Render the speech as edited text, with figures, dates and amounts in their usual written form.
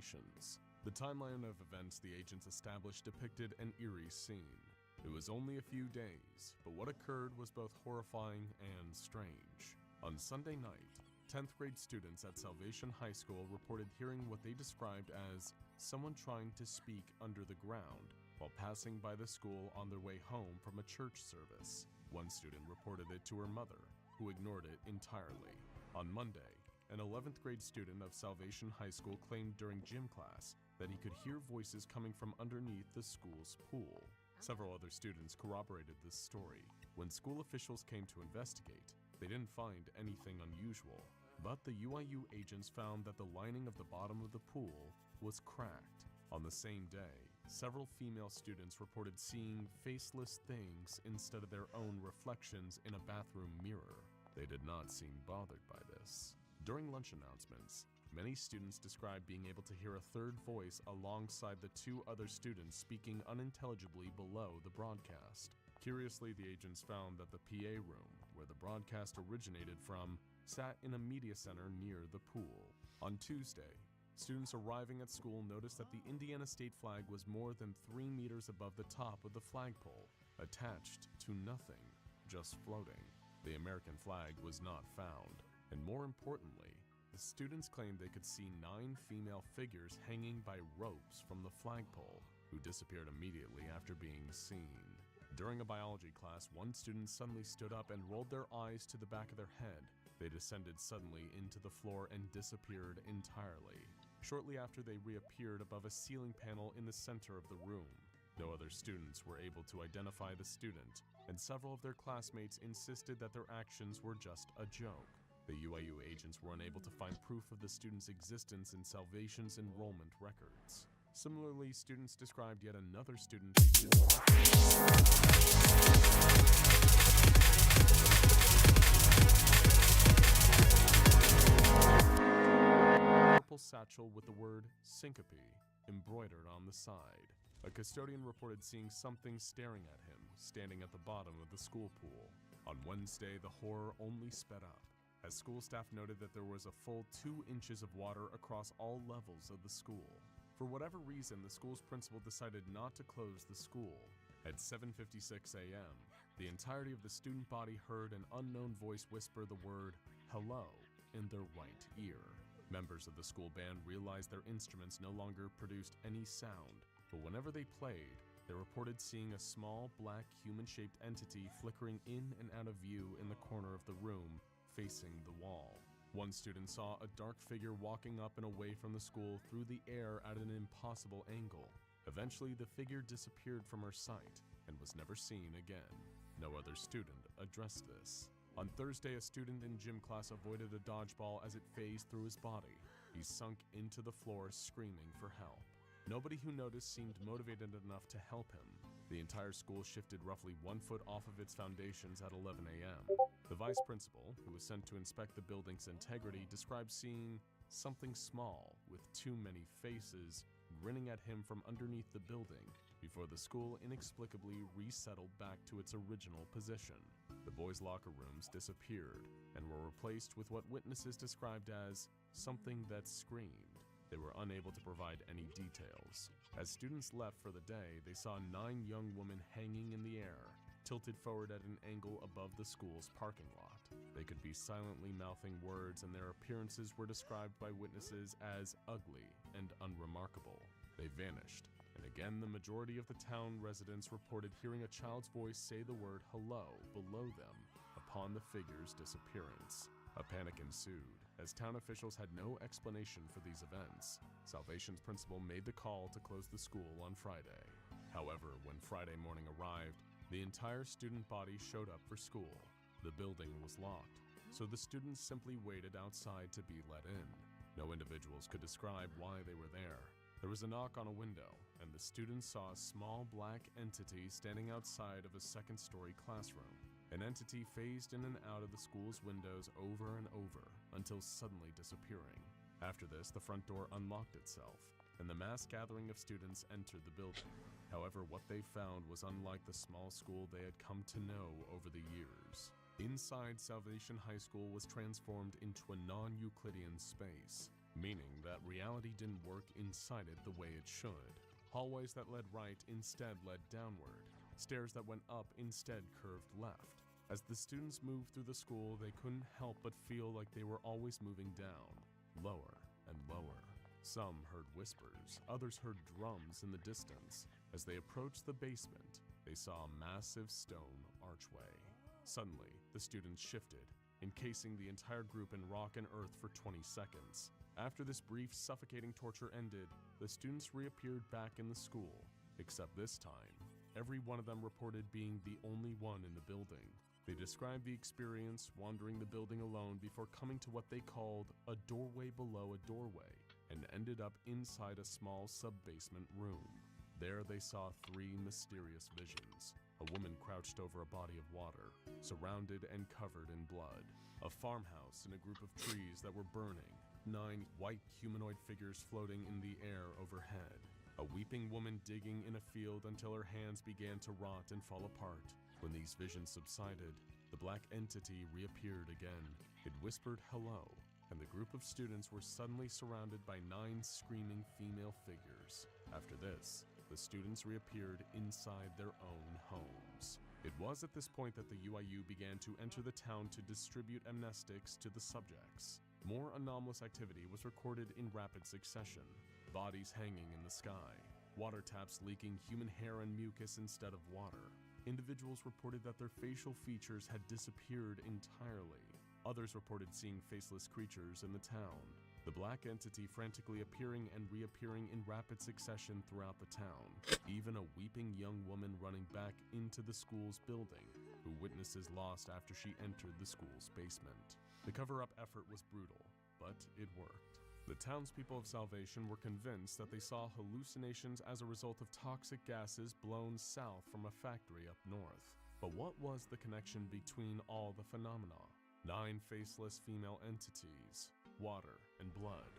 explanations. The timeline of events the agents established depicted an eerie scene. It was only a few days, but what occurred was both horrifying and strange. On Sunday night, 10th grade students at Salvation High School reported hearing what they described as someone trying to speak under the ground while passing by the school on their way home from a church service. One student reported it to her mother, who ignored it entirely. On Monday, an 11th grade student of Salvation High School claimed during gym class that he could hear voices coming from underneath the school's pool. Several other students corroborated this story. When school officials came to investigate, they didn't find anything unusual, but the UIU agents found that the lining of the bottom of the pool was cracked. On the same day, several female students reported seeing faceless things instead of their own reflections in a bathroom mirror. They did not seem bothered by this. During lunch announcements, many students described being able to hear a third voice alongside the two other students speaking unintelligibly below the broadcast. Curiously, the agents found that the PA room, where the broadcast originated from, sat in a media center near the pool. On Tuesday, students arriving at school noticed that the Indiana state flag was more than 3 meters above the top of the flagpole, attached to nothing, just floating. The American flag was not found, and more importantly, the students claimed they could see 9 female figures hanging by ropes from the flagpole, who disappeared immediately after being seen. During a biology class, one student suddenly stood up and rolled their eyes to the back of their head. They descended suddenly into the floor and disappeared entirely. Shortly after, they reappeared above a ceiling panel in the center of the room. No other students were able to identify the student, and several of their classmates insisted that their actions were just a joke. The UIU agents were unable to find proof of the student's existence in Salvation's enrollment records. Similarly, students described yet another student purple satchel with the word syncope embroidered on the side. A custodian reported seeing something staring at him, standing at the bottom of the school pool. On Wednesday, the horror only sped up, as school staff noted that there was a full 2 inches of water across all levels of the school. For whatever reason, the school's principal decided not to close the school. At 7:56 a.m., the entirety of the student body heard an unknown voice whisper the word "hello" in their right ear. Members of the school band realized their instruments no longer produced any sound, but whenever they played, they reported seeing a small black human-shaped entity flickering in and out of view in the corner of the room, facing the wall. One student saw a dark figure walking up and away from the school through the air at an impossible angle. Eventually, the figure disappeared from her sight and was never seen again. No other student addressed this. On Thursday, a student in gym class avoided a dodgeball as it phased through his body. He sunk into the floor screaming for help. Nobody who noticed seemed motivated enough to help him. The entire school shifted roughly 1 foot off of its foundations at 11 a.m. The vice principal, who was sent to inspect the building's integrity, described seeing something small with too many faces grinning at him from underneath the building before the school inexplicably resettled back to its original position. The boys' locker rooms disappeared and were replaced with what witnesses described as something that screamed. They were unable to provide any details. As students left for the day, they saw 9 young women hanging in the air, tilted forward at an angle above the school's parking lot. They could be silently mouthing words, and their appearances were described by witnesses as ugly and unremarkable. They vanished, and again the majority of the town residents reported hearing a child's voice say the word "hello" below them upon the figure's disappearance. A panic ensued, as town officials had no explanation for these events. Salvation's principal made the call to close the school on Friday. However, when Friday morning arrived, the entire student body showed up for school. The building was locked, so the students simply waited outside to be let in. No individuals could describe why they were there. There was a knock on a window, and the students saw a small black entity standing outside of a second-story classroom. An entity phased in and out of the school's windows over and over until suddenly disappearing. After this, the front door unlocked itself, and the mass gathering of students entered the building. However, what they found was unlike the small school they had come to know over the years. Inside, Salvation High School was transformed into a non-Euclidean space. meaning that reality didn't work inside it the way it should. Hallways that led right instead led downward. Stairs that went up instead curved left. As the students moved through the school, they couldn't help but feel like they were always moving down, lower and lower. Some heard whispers, others heard drums in the distance. As they approached the basement, they saw a massive stone archway. Suddenly, the students shifted, encasing the entire group in rock and earth for 20 seconds. After this brief, suffocating torture ended, the students reappeared back in the school, except this time, every one of them reported being the only one in the building. They described the experience wandering the building alone before coming to what they called a doorway below a doorway, and ended up inside a small sub-basement room. There they saw 3 mysterious visions. A woman crouched over a body of water, surrounded and covered in blood. A farmhouse and a group of trees that were burning. 9 white humanoid figures floating in the air overhead. A weeping woman digging in a field until her hands began to rot and fall apart. When these visions subsided, the black entity reappeared again. It whispered hello, and the group of students were suddenly surrounded by 9 screaming female figures. After this, the students reappeared inside their own homes. It was at this point that the UIU began to enter the town to distribute amnestics to the subjects. More anomalous activity was recorded in rapid succession. Bodies hanging in the sky, water taps leaking human hair and mucus instead of water. Individuals reported that their facial features had disappeared entirely. Others reported seeing faceless creatures in the town. The black entity frantically appearing and reappearing in rapid succession throughout the town. Even a weeping young woman running back into the school's building, who witnesses lost after she entered the school's basement. The cover-up effort was brutal, but it worked. The townspeople of Salvation were convinced that they saw hallucinations as a result of toxic gases blown south from a factory up north. But what was the connection between all the phenomena? 9 faceless female entities, water and blood,